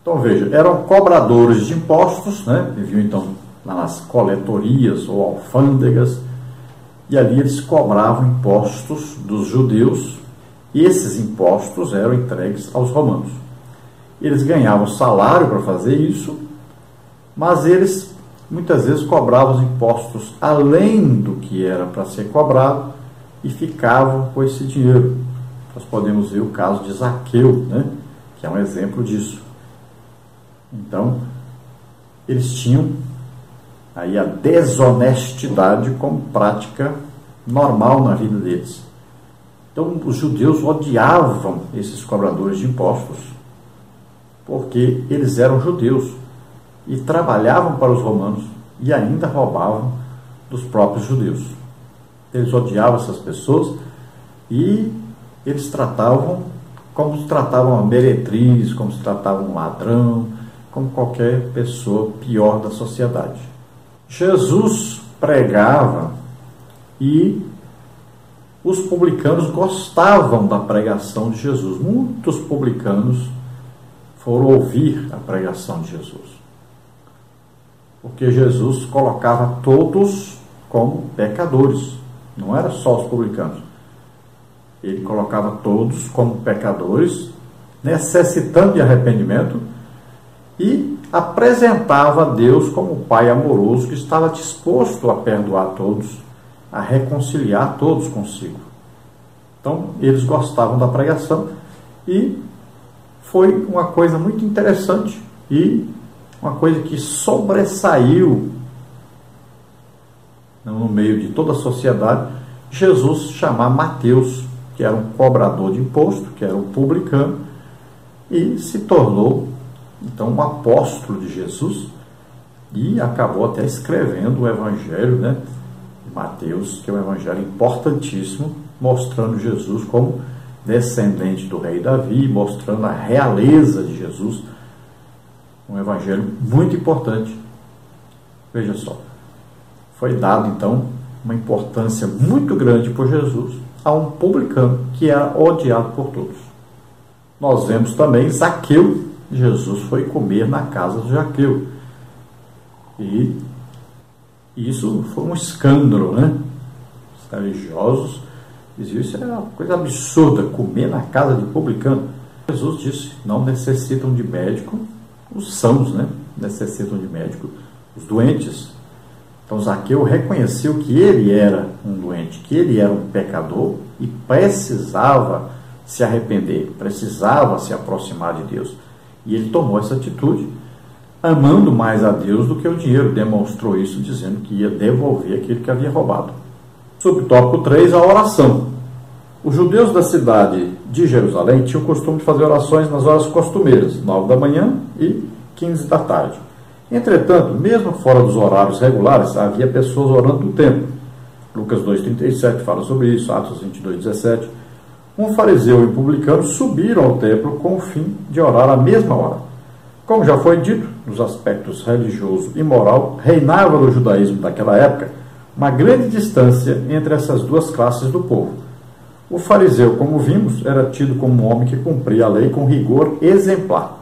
Então veja, eram cobradores de impostos, né? Viviam então lá nas coletorias ou alfândegas, e ali eles cobravam impostos dos judeus, e esses impostos eram entregues aos romanos. Eles ganhavam salário para fazer isso, mas eles muitas vezes cobravam os impostos além do que era para ser cobrado e ficavam com esse dinheiro. Nós podemos ver o caso de Zaqueu, né? Que é um exemplo disso. Então, eles tinham aí a desonestidade como prática normal na vida deles. Então, os judeus odiavam esses cobradores de impostos, porque eles eram judeus e trabalhavam para os romanos e ainda roubavam dos próprios judeus. Eles odiavam essas pessoas e eles tratavam como se tratavam a meretriz, como se tratava um ladrão, como qualquer pessoa pior da sociedade. Jesus pregava e os publicanos gostavam da pregação de Jesus. Muitos publicanos foram ouvir a pregação de Jesus, porque Jesus colocava todos como pecadores, não era só os publicanos. Ele colocava todos como pecadores, necessitando de arrependimento, e apresentava a Deus como um Pai amoroso que estava disposto a perdoar todos, a reconciliar todos consigo. Então, eles gostavam da pregação e foi uma coisa muito interessante e uma coisa que sobressaiu no meio de toda a sociedade, Jesus chamar Mateus, que era um cobrador de imposto, que era um publicano, e se tornou então um apóstolo de Jesus e acabou até escrevendo o evangelho, né, de Mateus, que é um evangelho importantíssimo, mostrando Jesus como descendente do rei Davi, mostrando a realeza de Jesus, um evangelho muito importante. Veja só, foi dado então uma importância muito grande por Jesus a um publicano que era odiado por todos. Nós vemos também Zaqueu. Jesus foi comer na casa de Zaqueu. E isso foi um escândalo, né? Os religiosos diziam, isso é uma coisa absurda, comer na casa de publicano. Jesus disse, não necessitam de médico os sãos, né? Necessitam de médico os doentes. Então Zaqueu reconheceu que ele era um doente, que ele era um pecador e precisava se arrepender, precisava se aproximar de Deus. E ele tomou essa atitude, amando mais a Deus do que o dinheiro. Demonstrou isso dizendo que ia devolver aquilo que havia roubado. Subtópico 3, a oração. Os judeus da cidade de Jerusalém tinham o costume de fazer orações nas horas costumeiras, 9 da manhã e 15 da tarde. Entretanto, mesmo fora dos horários regulares, havia pessoas orando no templo. Lucas 2,37 fala sobre isso, Atos 22,17. Um fariseu e um publicano subiram ao templo com o fim de orar à mesma hora. Como já foi dito, nos aspectos religioso e moral, reinava no judaísmo daquela época uma grande distância entre essas duas classes do povo. O fariseu, como vimos, era tido como um homem que cumpria a lei com rigor exemplar.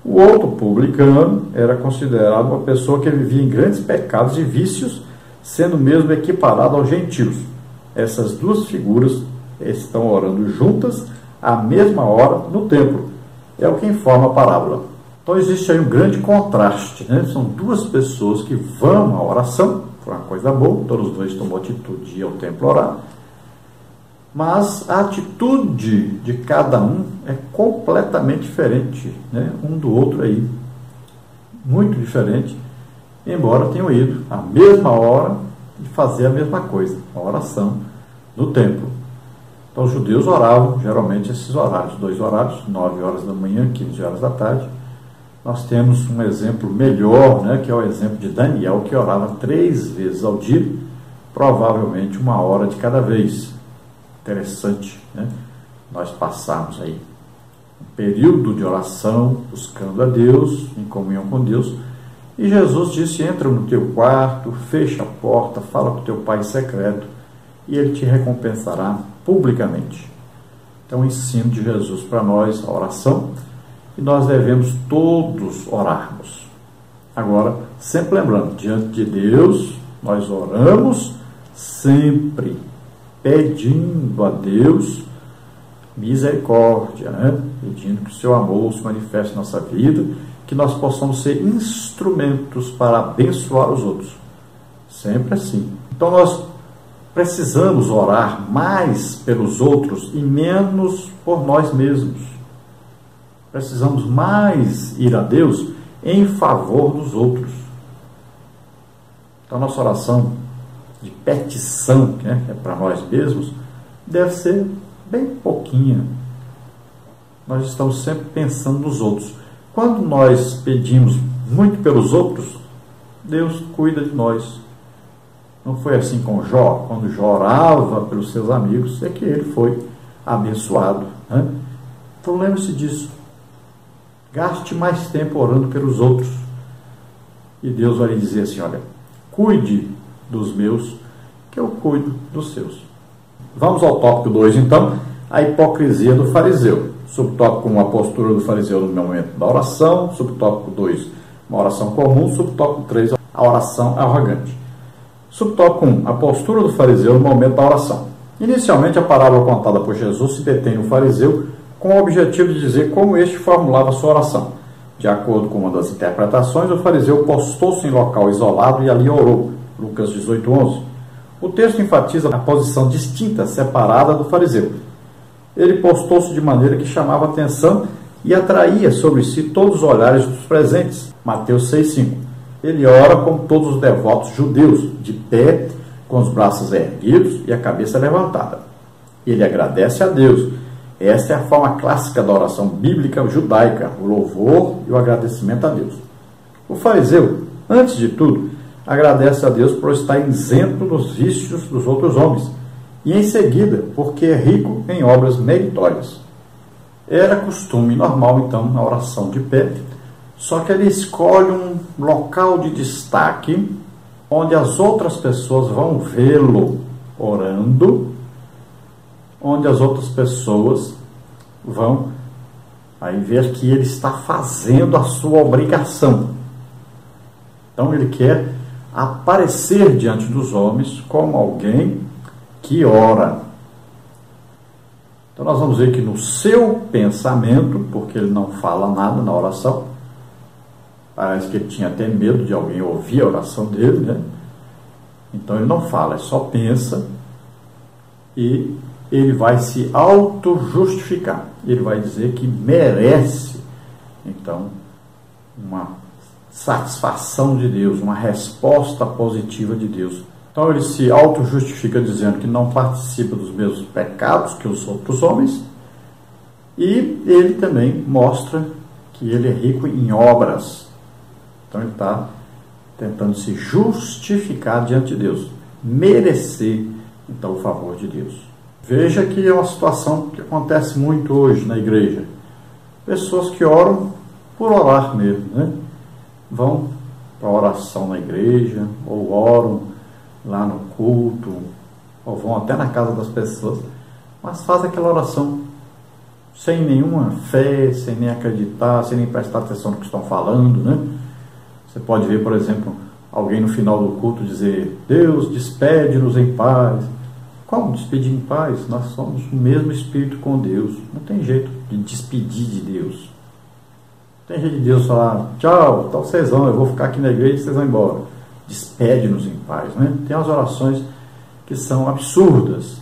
O outro publicano era considerado uma pessoa que vivia em grandes pecados e vícios, sendo mesmo equiparado aos gentios. Essas duas figuras estão orando juntas à mesma hora no templo. É o que informa a parábola. Então existe aí um grande contraste, né? São duas pessoas que vão à oração, foi uma coisa boa, todos os dois tomou atitude de ir ao templo orar, mas a atitude de cada um é completamente diferente, né? Um do outro aí, muito diferente, embora tenham ido à mesma hora e fazer a mesma coisa, a oração no templo. Então os judeus oravam geralmente esses horários, 2 horários, 9 horas da manhã, 15 horas da tarde. Nós temos um exemplo melhor, né, que é o exemplo de Daniel, que orava 3 vezes ao dia, provavelmente 1 hora de cada vez. Interessante, né? Nós passamos aí um período de oração, buscando a Deus, em comunhão com Deus, e Jesus disse, entra no teu quarto, fecha a porta, fala com o teu pai em secreto, e ele te recompensará publicamente. Então, o ensino de Jesus para nós, a oração, e nós devemos todos orarmos. Agora, sempre lembrando, diante de Deus, nós oramos sempre, pedindo a Deus misericórdia, né? Pedindo que o seu amor se manifeste em nossa vida, que nós possamos ser instrumentos para abençoar os outros. Sempre assim. Então nós precisamos orar mais pelos outros e menos por nós mesmos. Precisamos mais ir a Deus em favor dos outros. Então a nossa oração de petição, né, que é para nós mesmos, deve ser bem pouquinha. Nós estamos sempre pensando nos outros. Quando nós pedimos muito pelos outros, Deus cuida de nós. Não foi assim com Jó? Quando Jó orava pelos seus amigos, é que ele foi abençoado, né? Então lembre-se disso. Gaste mais tempo orando pelos outros. E Deus vai lhe dizer assim, olha, cuide dos meus, que eu cuido dos seus. Vamos ao tópico 2, então, a hipocrisia do fariseu. Subtópico 1, a postura do fariseu no momento da oração. Subtópico 2, uma oração comum. Subtópico 3, a oração arrogante. Subtópico 1, a postura do fariseu no momento da oração. Inicialmente, a parábola contada por Jesus se detém no fariseu com o objetivo de dizer como este formulava sua oração. De acordo com uma das interpretações, o fariseu postou-se em local isolado e ali orou. Lucas 18:11. O texto enfatiza a posição distinta, separada do fariseu. Ele postou-se de maneira que chamava atenção e atraía sobre si todos os olhares dos presentes. Mateus 6:5. Ele ora como todos os devotos judeus, de pé, com os braços erguidos e a cabeça levantada. Ele agradece a Deus. Esta é a forma clássica da oração bíblica judaica, o louvor e o agradecimento a Deus. O fariseu, antes de tudo, agradece a Deus por estar isento dos vícios dos outros homens, e em seguida, porque é rico em obras meritórias. Era costume normal, então, na oração de pé, só que ele escolhe um local de destaque, onde as outras pessoas vão vê-lo orando, onde as outras pessoas vão aí ver que ele está fazendo a sua obrigação. Então ele quer aparecer diante dos homens como alguém que ora. Então nós vamos ver que no seu pensamento, porque ele não fala nada na oração, parece que ele tinha até medo de alguém ouvir a oração dele, né? Então ele não fala, ele só pensa e ele vai se auto-justificar. Ele vai dizer que merece, então, uma satisfação de Deus, uma resposta positiva de Deus. Então ele se auto-justifica dizendo que não participa dos mesmos pecados que os outros homens, e ele também mostra que ele é rico em obras. Então ele está tentando se justificar diante de Deus, merecer então o favor de Deus. Veja que é uma situação que acontece muito hoje na igreja. Pessoas que oram por orar mesmo, né? Vão para a oração na igreja, ou oram lá no culto, ou vão até na casa das pessoas, mas fazem aquela oração sem nenhuma fé, sem nem acreditar, sem nem prestar atenção no que estão falando, né? Você pode ver, por exemplo, alguém no final do culto dizer: Deus, despede-nos em paz. Como despedir em paz? Nós somos o mesmo Espírito com Deus. Não tem jeito de despedir de Deus. Tem jeito de Deus falar: tchau, então vocês vão, eu vou ficar aqui na igreja e vocês vão embora. Despede-nos em paz, né? Tem umas orações que são absurdas.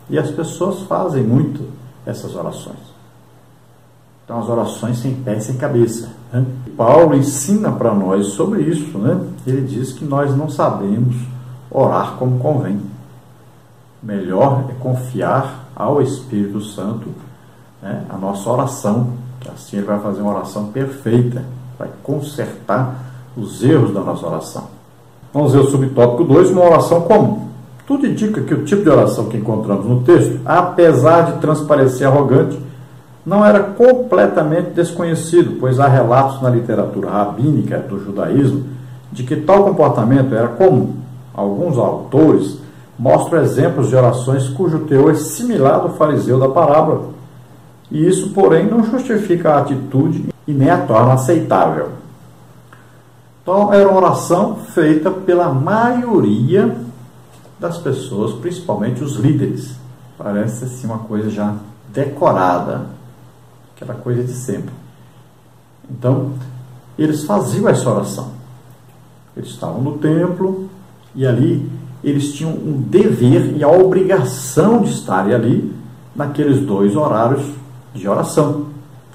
E as pessoas fazem muito essas orações. Então, as orações sem pé e sem cabeça, né? Paulo ensina para nós sobre isso, né? Ele diz que nós não sabemos orar como convém. Melhor é confiar ao Espírito Santo, né, a nossa oração, que assim ele vai fazer uma oração perfeita, vai consertar os erros da nossa oração. Vamos ver o subtópico 2, uma oração comum. Tudo indica que o tipo de oração que encontramos no texto, apesar de transparecer arrogante, não era completamente desconhecido, pois há relatos na literatura rabínica do judaísmo de que tal comportamento era comum. Alguns autores mostram exemplos de orações cujo teor é similar ao do fariseu da parábola. E isso, porém, não justifica a atitude e nem a torna aceitável. Então, era uma oração feita pela maioria das pessoas, principalmente os líderes. Parece assim uma coisa já decorada, aquela coisa de sempre. Então, eles faziam essa oração. Eles estavam no templo e ali eles tinham um dever e a obrigação de estarem ali naqueles 2 horários de oração.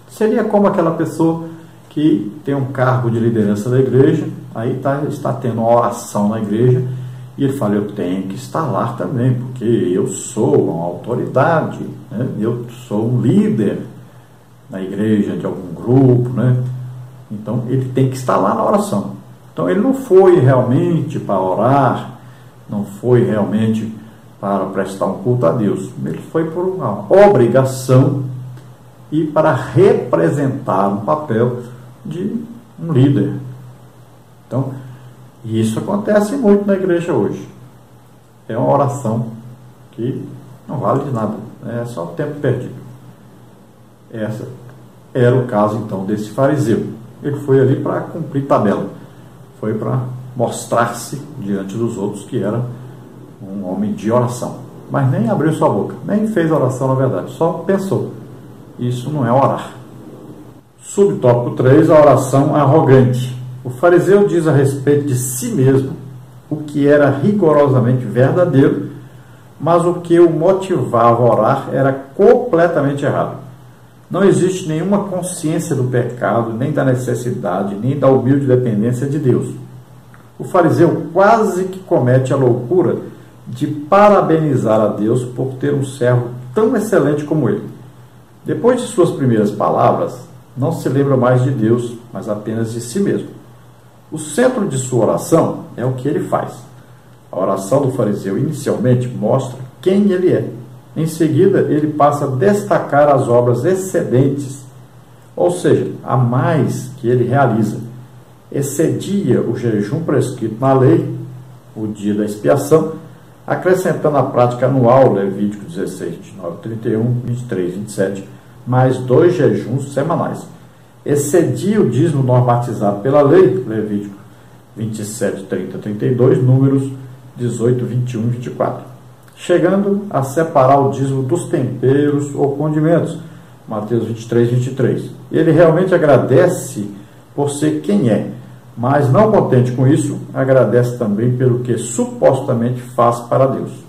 Seria como aquela pessoa que tem um cargo de liderança da igreja, aí está tendo uma oração na igreja, e ele fala, eu tenho que estar lá também, porque eu sou uma autoridade, né? Eu sou um líder na igreja de algum grupo, né? Então ele tem que estar lá na oração. Então ele não foi realmente para orar, não foi realmente para prestar um culto a Deus, ele foi por uma obrigação e para representar um papel de um líder. Então, isso acontece muito na igreja hoje. É uma oração que não vale de nada, é só tempo perdido. Essa era o caso então desse fariseu. Ele foi ali para cumprir tabela, foi para mostrar-se diante dos outros que era um homem de oração, mas nem abriu sua boca, nem fez oração na verdade, só pensou. Isso não é orar. Subtópico 3, a oração arrogante. O fariseu diz a respeito de si mesmo o que era rigorosamente verdadeiro, mas o que o motivava a orar era completamente errado. Não existe nenhuma consciência do pecado, nem da necessidade, nem da humilde dependência de Deus. O fariseu quase que comete a loucura de parabenizar a Deus por ter um servo tão excelente como ele. Depois de suas primeiras palavras, não se lembra mais de Deus, mas apenas de si mesmo. O centro de sua oração é o que ele faz. A oração do fariseu inicialmente mostra quem ele é. Em seguida, ele passa a destacar as obras excedentes, ou seja, a mais que ele realiza. Excedia o jejum prescrito na lei, o dia da expiação, acrescentando a prática anual, Levítico 16, 29, 31, 23, 27, mais 2 jejuns semanais. Excedia o dízimo normatizado pela lei, Levítico 27, 30, 32, números 18, 21 e 24. Chegando a separar o dízimo dos temperos ou condimentos, Mateus 23, 23. Ele realmente agradece por ser quem é, mas não contente com isso, agradece também pelo que supostamente faz para Deus.